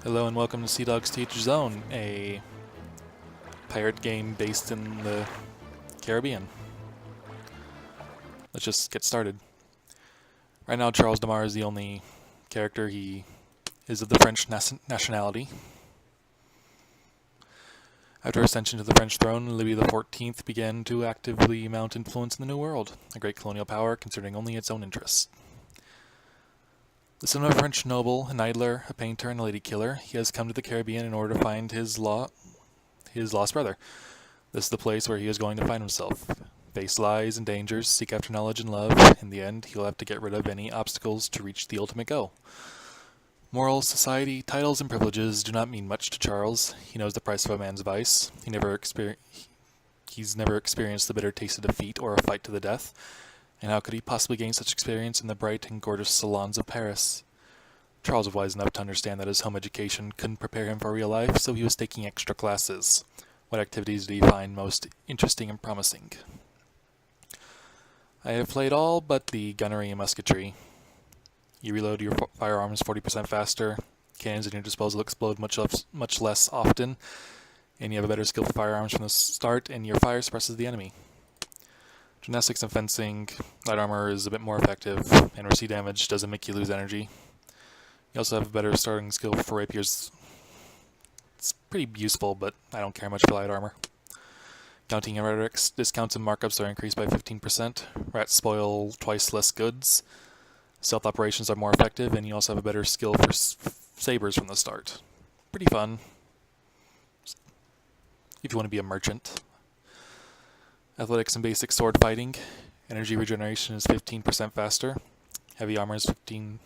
Hello and welcome to Sea Dog's Teacher Zone, a pirate game based in the Caribbean. Let's just get started. Right now Charles Demar is the only character. He is of the French nationality. After ascension to the French throne, Louis XIV began to actively mount influence in the New World, a great colonial power considering only its own interests. The son of a French noble, an idler, a painter, and a lady killer, he has come to the Caribbean in order to find his lost brother. This is the place where he is going to find himself. Face lies and dangers, seek after knowledge and love. In the end, he'll have to get rid of any obstacles to reach the ultimate goal. Morals, society, titles, and privileges do not mean much to Charles. He knows the price of a man's vice. He's never experienced the bitter taste of defeat or a fight to the death. And how could he possibly gain such experience in the bright and gorgeous salons of Paris? Charles was wise enough to understand that his home education couldn't prepare him for real life, so he was taking extra classes. What activities did he find most interesting and promising? I have played all but the gunnery and musketry. You reload your firearms 40% faster, cannons at your disposal explode much less often, and you have a better skill for firearms from the start, and your fire suppresses the enemy. Gymnastics and fencing, light armor is a bit more effective, and receipt damage doesn't make you lose energy. You also have a better starting skill for rapiers. It's pretty useful, but I don't care much for light armor. Counting and rhetorics, discounts and markups are increased by 15%. Rats spoil twice less goods. Stealth operations are more effective, and you also have a better skill for sabers from the start. Pretty fun, if you want to be a merchant. Athletics and basic sword fighting. Energy regeneration is 15% faster. Heavy armor is 15%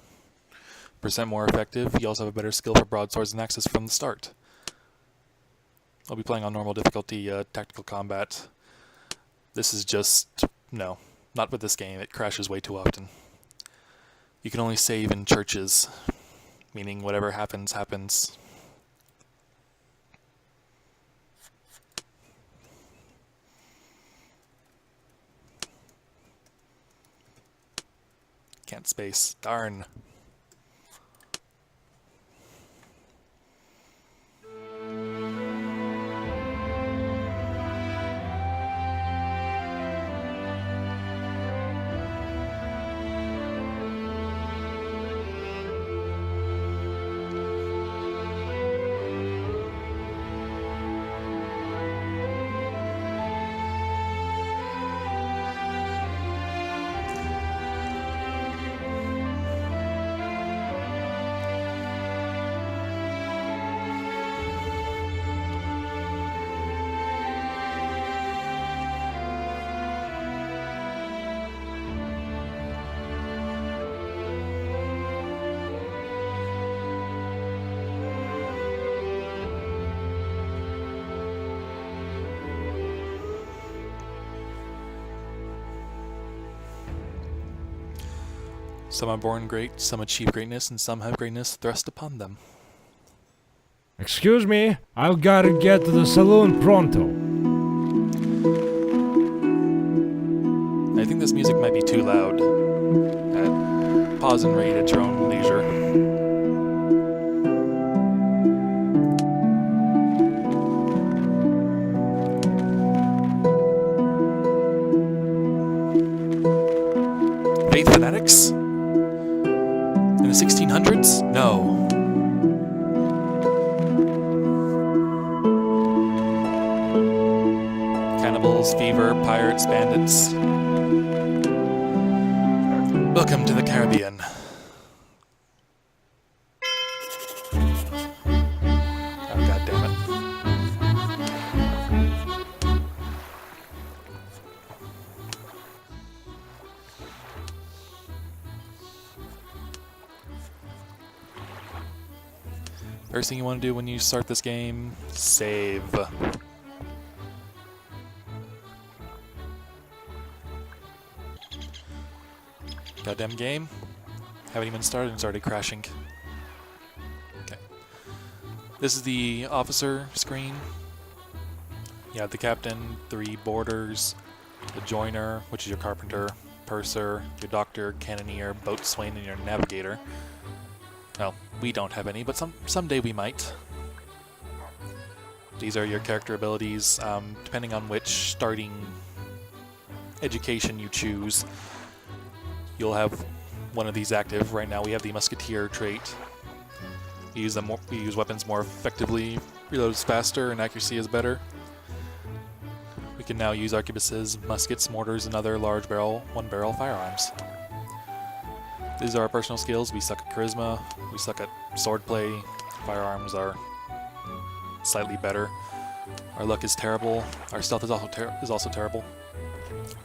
more effective. You also have a better skill for broadswords and axes from the start. I'll be playing on normal difficulty, tactical combat. This is just... no, not with this game. It crashes way too often. You can only save in churches, meaning whatever happens, happens. Can't space. Darn. Some are born great, some achieve greatness, and some have greatness thrust upon them. Excuse me, I've gotta get to the saloon pronto. I think this music might be too loud. Pause and rate at your own leisure. Faith fanatics? In the 1600s? No. Cannibals, fever, pirates, bandits. Welcome to the Caribbean. Oh, God damn it. First thing you want to do when you start this game, save. Goddamn game. Haven't even started and it's already crashing. Okay. This is the officer screen. You have the captain, 3 boarders, the joiner, which is your carpenter, purser, your doctor, cannoneer, boatswain, and your navigator. Well, we don't have any, but someday we might. These are your character abilities. Depending on which starting education you choose, you'll have one of these active. Right now we have the Musketeer trait. We use weapons more effectively, reloads faster, and accuracy is better. We can now use arquebuses, muskets, mortars, and other large barrel, one-barrel firearms. These are our personal skills. We suck at charisma, we suck at swordplay, firearms are slightly better. Our luck is terrible, our stealth is also terrible.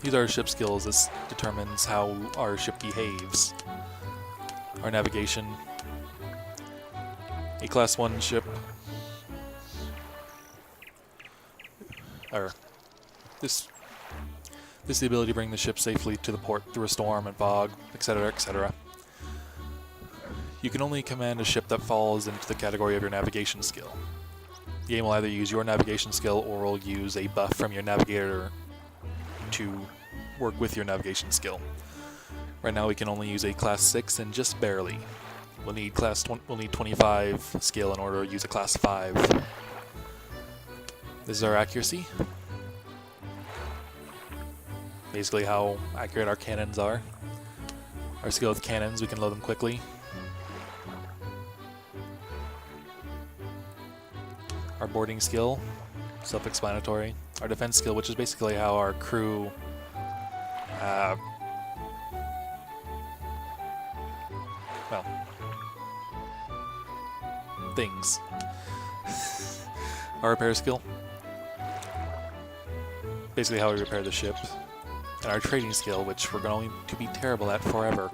These are our ship skills. This determines how our ship behaves. Our navigation. A class 1 ship, this is the ability to bring the ship safely to the port through a storm and fog, etc., etc. You can only command a ship that falls into the category of your navigation skill. The game will either use your navigation skill or will use a buff from your navigator to work with your navigation skill. Right now we can only use a class 6 and just barely. We'll need 25 skill in order to use a class 5. This is our accuracy. Basically how accurate our cannons are. Our skill with cannons, we can load them quickly. Our boarding skill, self-explanatory. Our defense skill, which is basically how our crew things. Our repair skill, basically how we repair the ship. And our trading skill, which we're going to be terrible at forever.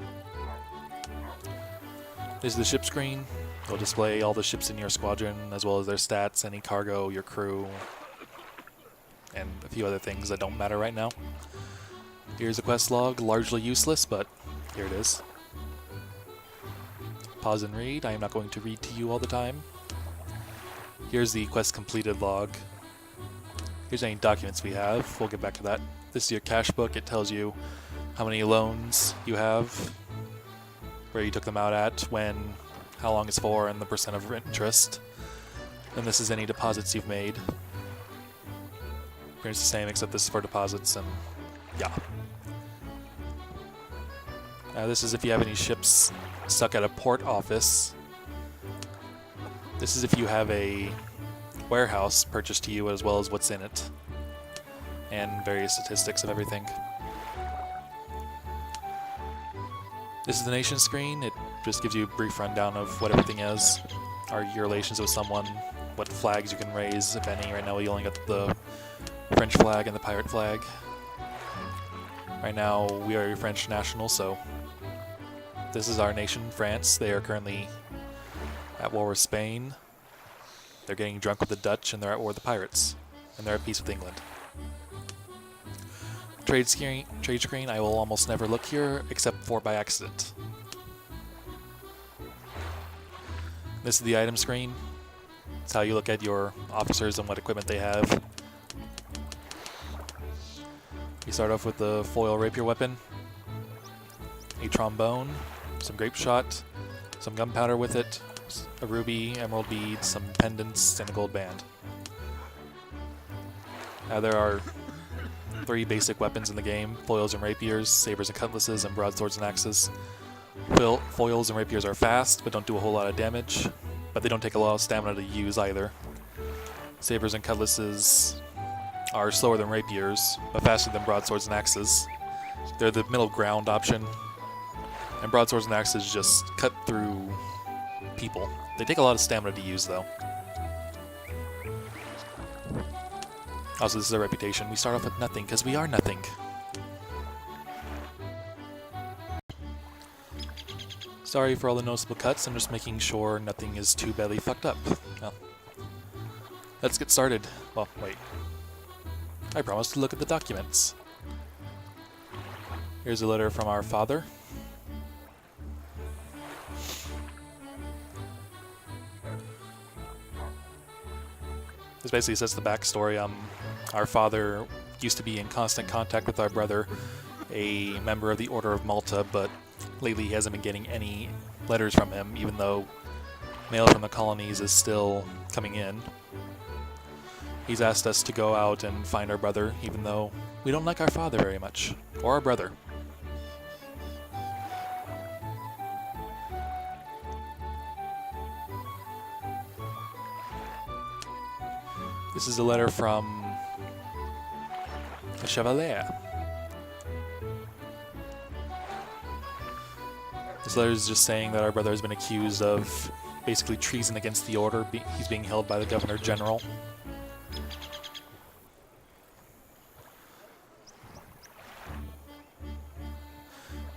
This is the ship screen. It'll display all the ships in your squadron, as well as their stats, any cargo, your crew, and a few other things that don't matter right now. Here's a quest log, largely useless, but here it is. Pause and read. I am not going to read to you all the time. Here's the quest completed log. Here's any documents we have. We'll get back to that. This is your cash book. It tells you how many loans you have, where you took them out at, when, how long it's for, and the % of interest. Then this is any deposits you've made. Pretty much the same, except this is for deposits, and yeah. This is if you have any ships stuck at a port office. This is if you have a warehouse purchased to you, as well as what's in it, and various statistics of everything. This is the nation screen. It just gives you a brief rundown of what everything is, your relations with someone, what flags you can raise, if any. Right now we only got the French flag and the pirate flag. Right now we are French national, so this is our nation, France. They are currently at war with Spain. They're getting drunk with the Dutch, and they're at war with the pirates. And they're at peace with England. Trade screen, I will almost never look here, except for by accident. This is the item screen. It's how you look at your officers and what equipment they have. You start off with the foil rapier weapon, a trombone, some grape shot, some gunpowder with it, a ruby, emerald bead, some pendants, and a gold band. There are 3 basic weapons in the game: foils and rapiers, sabers and cutlasses, and broadswords and axes. Foils and rapiers are fast, but don't do a whole lot of damage, but they don't take a lot of stamina to use either. Sabers and cutlasses are slower than rapiers, but faster than broadswords and axes. They're the middle ground option, and broadswords and axes just cut through people. They take a lot of stamina to use, though. Also, this is our reputation. We start off with nothing, because we are nothing. Sorry for all the noticeable cuts. I'm just making sure nothing is too badly fucked up. Well, let's get started. Well, wait. I promised to look at the documents. Here's a letter from our father. This basically says the backstory. Our father used to be in constant contact with our brother, a member of the Order of Malta, but lately he hasn't been getting any letters from him, even though mail from the colonies is still coming in. He's asked us to go out and find our brother, even though we don't like our father very much, or our brother. This is a letter from a chevalier. This letter is just saying that our brother has been accused of basically treason against the order. He's being held by the Governor General.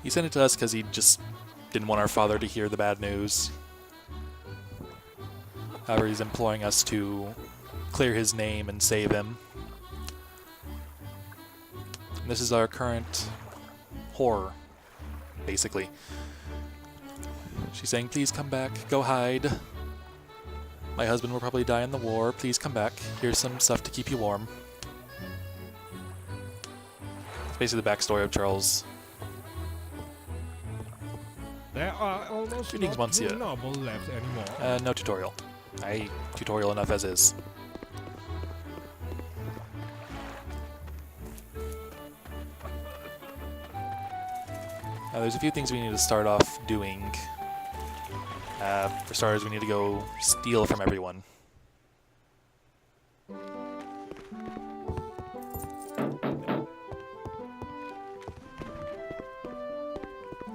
He sent it to us because he just didn't want our father to hear the bad news. However, he's imploring us to clear his name and save him. And this is our current horror, basically. She's saying, please come back, go hide. My husband will probably die in the war, please come back. Here's some stuff to keep you warm. It's basically the backstory of Charles. There are almost Greetings, not Monsieur. two noble left anymore. No tutorial. Tutorial enough as is. There's a few things we need to start off doing. For starters, we need to go steal from everyone.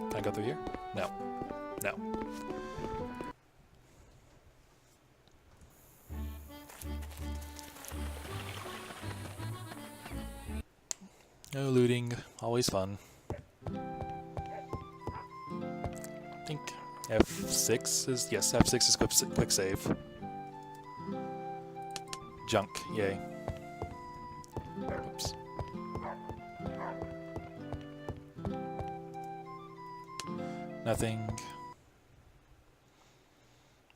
Can I go through here? No. No. No looting, always fun. I think F6 is, yes, F6 is quick save. Junk, yay. Oops. Nothing.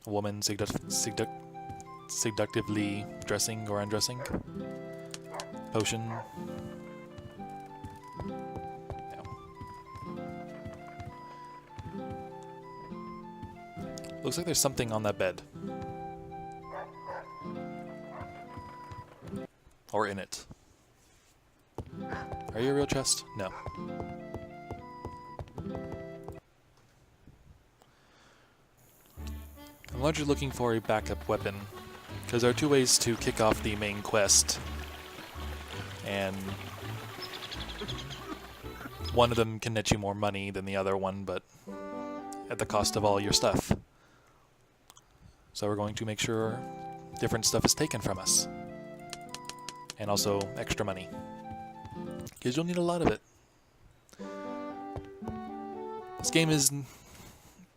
A woman seductively dressing or undressing. Potion. Looks like there's something on that bed. Or in it. Are you a real chest? No. I'm largely looking for a backup weapon, because there are two ways to kick off the main quest. And one of them can net you more money than the other one, but at the cost of all your stuff. So we're going to make sure different stuff is taken from us. And also extra money. Because you'll need a lot of it. This game is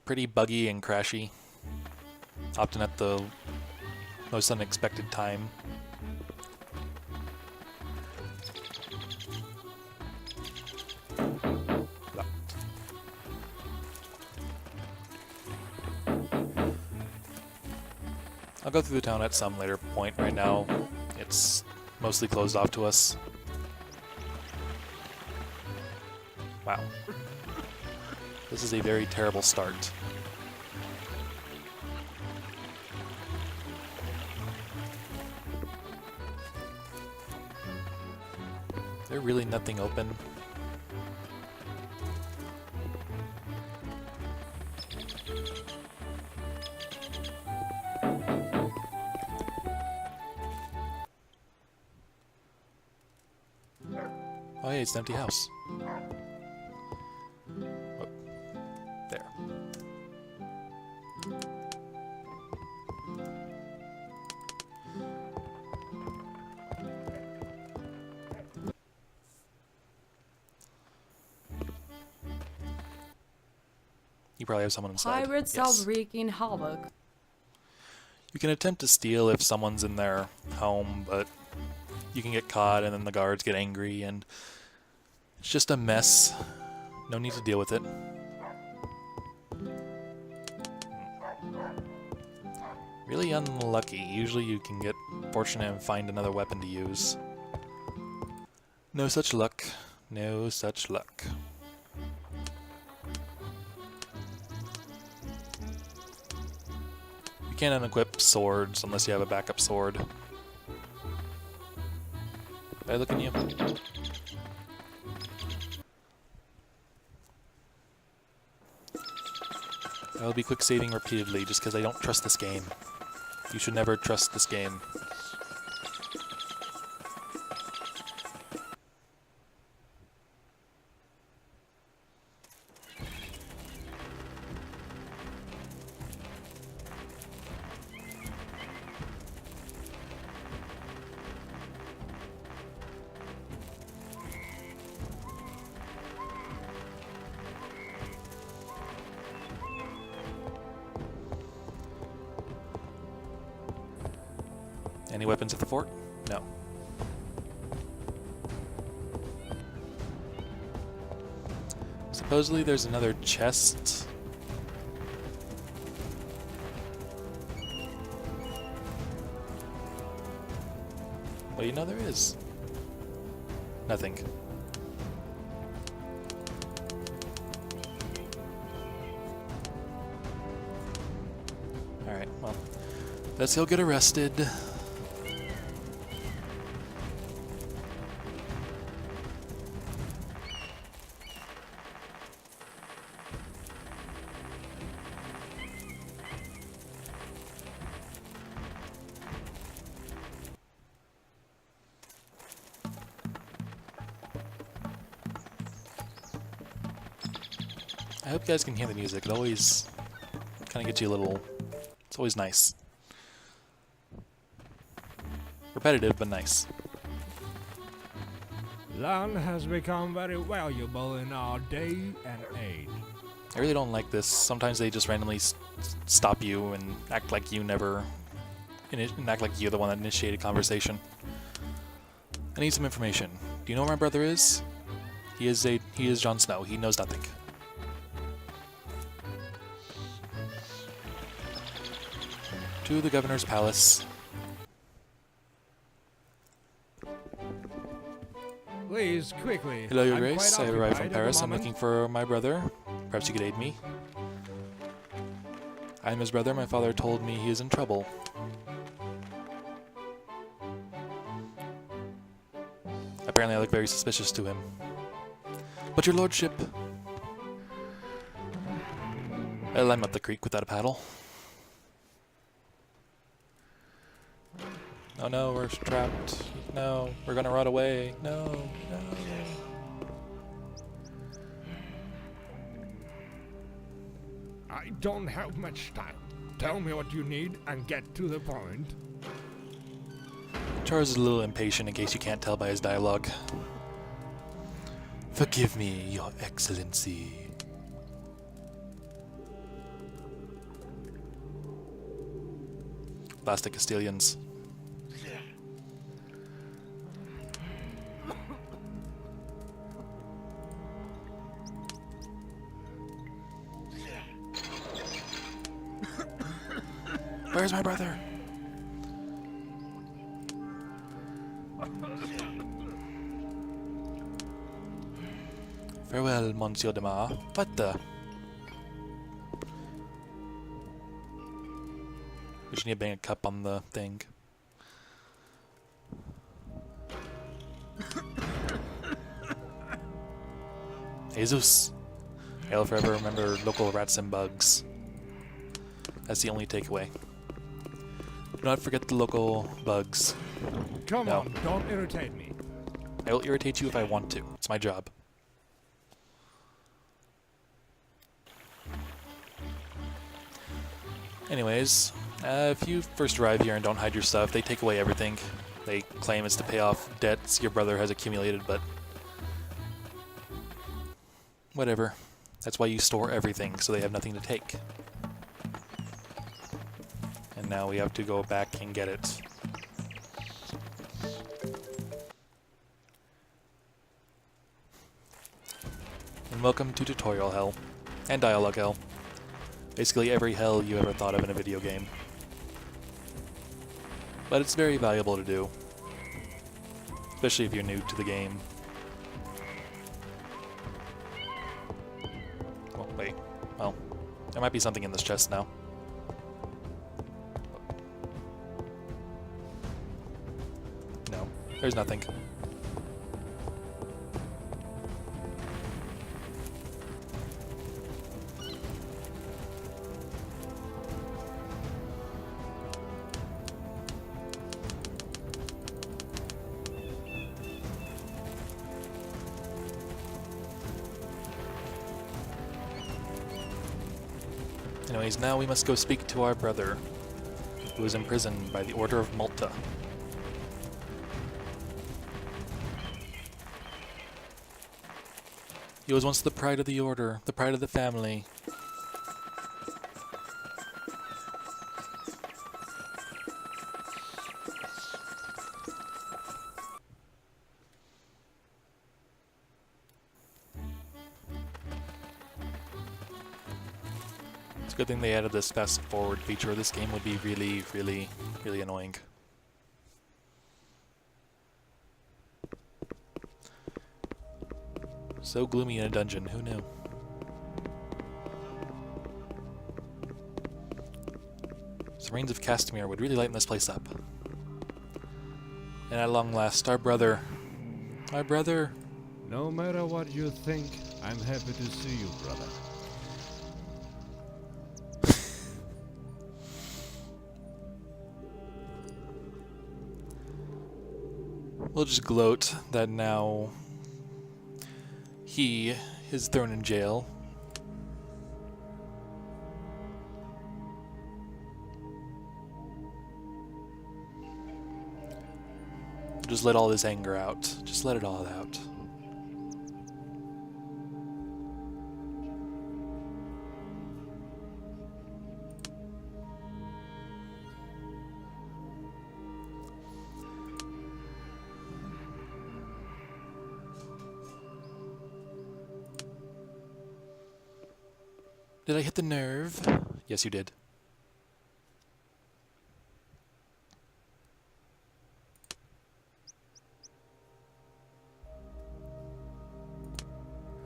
pretty buggy and crashy. Often at the most unexpected time. I'll go through the town at some later point. Right now, it's mostly closed off to us. Wow. This is a very terrible start. Is there really nothing open? Oh hey, it's an empty house. Oh, there. You probably have someone inside. Pirates Yes. are wreaking havoc. You can attempt to steal if someone's in their home, but you can get caught and then the guards get angry and it's just a mess. No need to deal with it. Really unlucky. Usually you can get fortunate and find another weapon to use. No such luck. No such luck. can't unequip swords unless you have a backup sword. Did I look at you? I will be quick saving repeatedly just because I don't trust this game. You should never trust this game. Any weapons at the fort? No. Supposedly there's another chest. What do you know there is? Nothing. Alright, well, let's go get arrested. I hope you guys can hear the music. It always kind of gets you a little... It's always nice. Repetitive, but nice. Land has become very valuable in our day and age. I really don't like this. Sometimes they just randomly stop you and act like you never... and act like you're the one that initiated conversation. I need some information. Do you know where my brother is? He is Jon Snow. He knows nothing. To the governor's palace. Please, quickly. Hello, Your I'm Grace. I quite arrived from occupied at the Paris. I'm moment. looking for my brother. Perhaps you could aid me. I am his brother. My father told me he is in trouble. Apparently I look very suspicious to him. But your lordship... Well, I'm up the creek without a paddle. Oh no, we're trapped. No, we're gonna rot away. No, no. I don't have much time. Tell me what you need and get to the point. Charles is a little impatient in case you can't tell by his dialogue. Forgive me, Your Excellency. Blast the Castilians. Where's my brother? Farewell, Monsieur de Mar. What the? We just need to bang a cup on the thing. Jesus. I'll forever remember local rats and bugs. That's the only takeaway. Do not forget the local bugs. Come No. on, don't irritate me. I will irritate you if I want to. It's my job. Anyways, if you first arrive here and don't hide your stuff, they take away everything. They claim it's to pay off debts your brother has accumulated, but... whatever. That's why you store everything, so they have nothing to take. And now we have to go back and get it. And welcome to Tutorial Hell. And Dialogue Hell. Basically every hell you ever thought of in a video game. But it's very valuable to do. Especially if you're new to the game. Oh, wait. Well, there might be something in this chest now. There's nothing. Anyways, now we must go speak to our brother, who is imprisoned by the Order of Malta. He was once the pride of the Order, the pride of the family. It's a good thing they added this fast forward feature. This game would be really, really, really annoying. So gloomy in a dungeon, who knew? The rains of Castamere would really lighten this place up. And at long last, our brother. Our brother. No matter what you think, I'm happy to see you, brother. We'll just gloat that now he is thrown in jail. Just let all this anger out. Just let it all out. Did I hit the nerve? Yes, you did.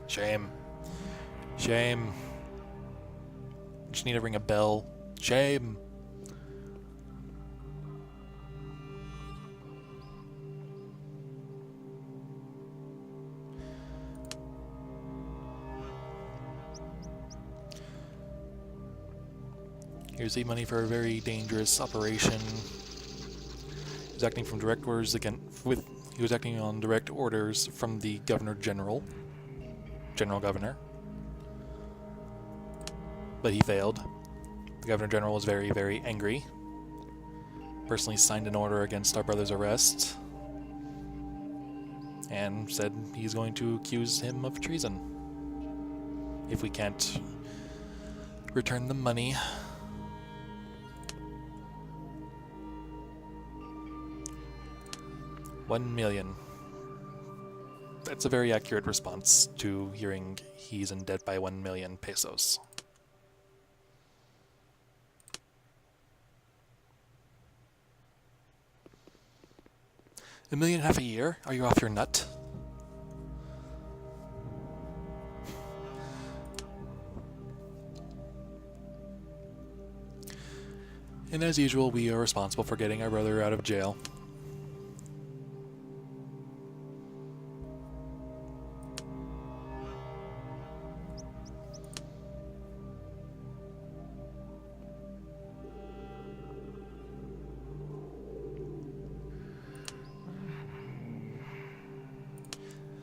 Shame. Shame. Just need to ring a bell. Shame. Here's the money for a very dangerous operation. He was acting from direct orders he was acting on direct orders from the Governor General. General Governor. But he failed. The Governor General was very, very angry. Personally signed an order against our brother's arrest. And said he's going to accuse him of treason if we can't return the money. $1 million. That's a very accurate response to hearing he's in debt by 1 million pesos. $1.5 million a year? Are you off your nut? And as usual, we are responsible for getting our brother out of jail.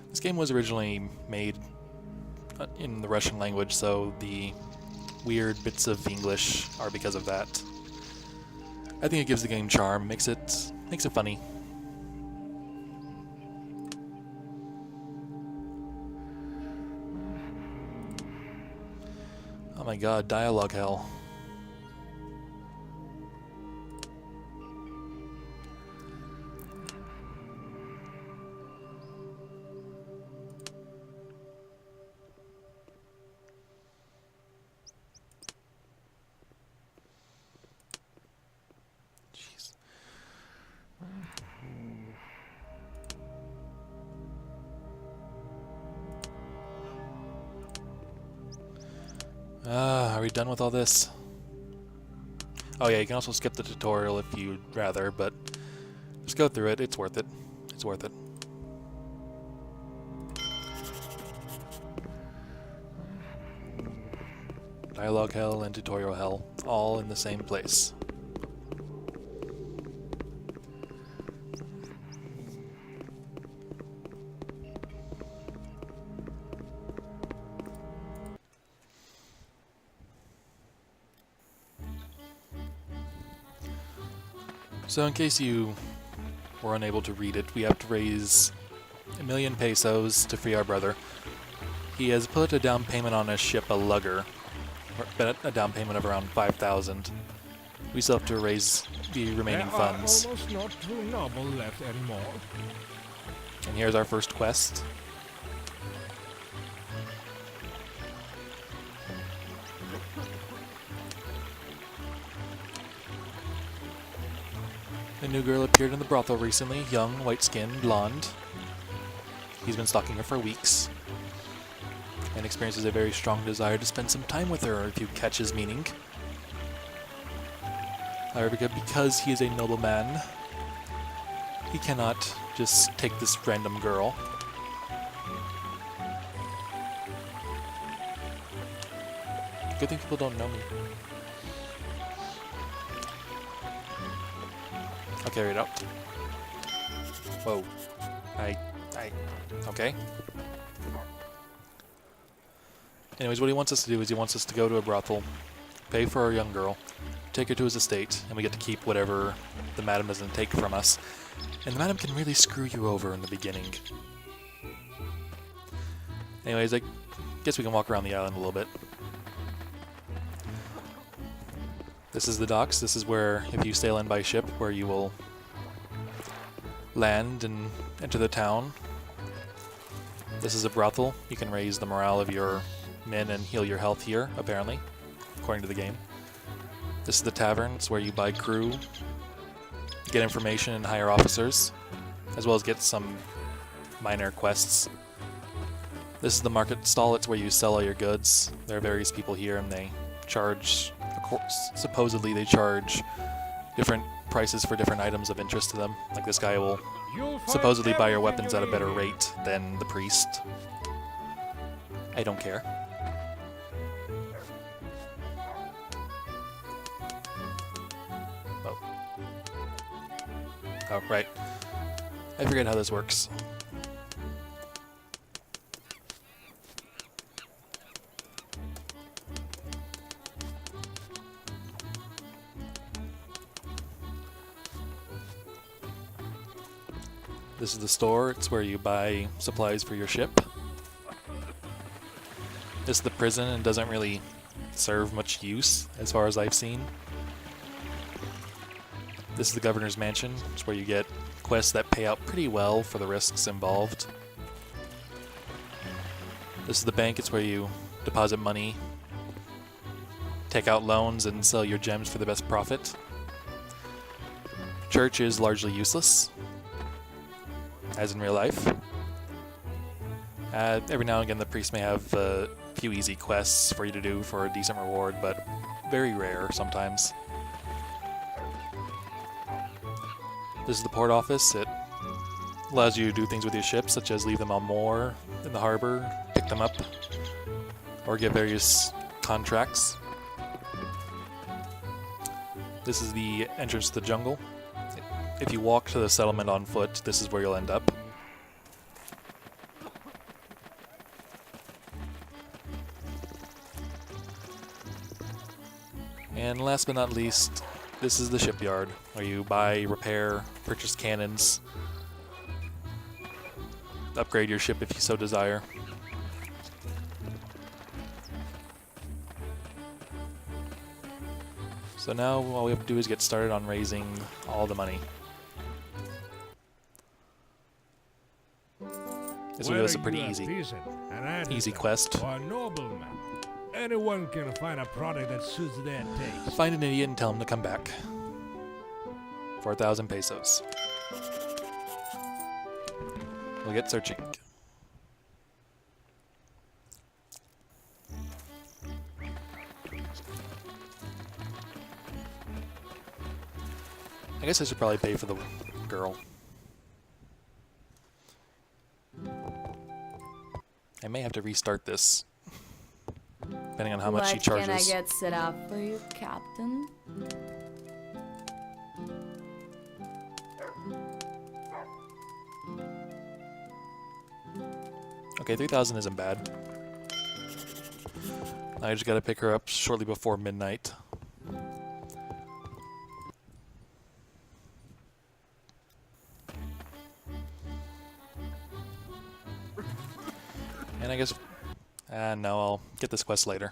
This game was originally made in the Russian language, so the weird bits of English are because of that. I think it gives the game charm, makes it funny. Oh my god, dialogue hell. Are we done with all this? Oh yeah, you can also skip the tutorial if you'd rather, but just go through it, it's worth it. It's worth it. Dialogue hell and tutorial hell, all in the same place. So in case you were unable to read it, we have to raise 1,000,000 pesos to free our brother. He has put a down payment on his ship, a lugger, or a down payment of around 5,000. We still have to raise the remaining There funds. are almost not two noble left anymore. And here's our first quest. A new girl appeared in the brothel recently, young, white-skinned, blonde. He's been stalking her for weeks, and experiences a very strong desire to spend some time with her, if you catch his meaning. However, because he is a nobleman, he cannot just take this random girl. Good thing people don't know me. I'll carry it out. Whoa. Okay. Anyways, what he wants us to do is he wants us to go to a brothel, pay for our young girl, take her to his estate, and we get to keep whatever the madam doesn't take from us. And the madam can really screw you over in the beginning. Anyways, I guess we can walk around the island a little bit. This is the docks. This is where, if you sail in by ship, where you will land and enter the town. This is a brothel. You can raise the morale of your men and heal your health here, apparently, according to the game. This is the tavern. It's where you buy crew, get information, and hire officers, as well as get some minor quests. This is the market stall. It's where you sell all your goods. There are various people here, and they charge, of course, supposedly they charge different prices for different items of interest to them. Like this guy will supposedly buy your weapons at a better rate than the priest. I don't care. Oh. Oh, right. I forget how this works. This is the store. It's where you buy supplies for your ship. This is the prison and doesn't really serve much use as far as I've seen. This is the governor's mansion. It's where you get quests that pay out pretty well for the risks involved. This is the bank. It's where you deposit money, take out loans, and sell your gems for the best profit. Church is largely useless, as in real life. Every now and again the priest may have a few easy quests for you to do for a decent reward, but very rare sometimes. This is the port office. It allows you to do things with your ships, such as leave them on moor in the harbor, pick them up, or get various contracts. This is the entrance to the jungle. If you walk to the settlement on foot, this is where you'll end up. And last but not least, this is the shipyard, where you buy, repair, purchase cannons, upgrade your ship if you so desire. So now all we have to do is get started on raising all the money. This will give us a pretty easy quest. Or a nobleman. Anyone can find a product that suits their taste. Find an idiot and tell him to come back. 4,000 pesos. We'll get searching. I guess I should probably pay for the girl. I may have to restart this, depending on how much she What charges. can I get set up for you, Captain? Okay, 3,000 isn't bad. I just gotta pick her up shortly before midnight. And I guess... no, I'll get this quest later.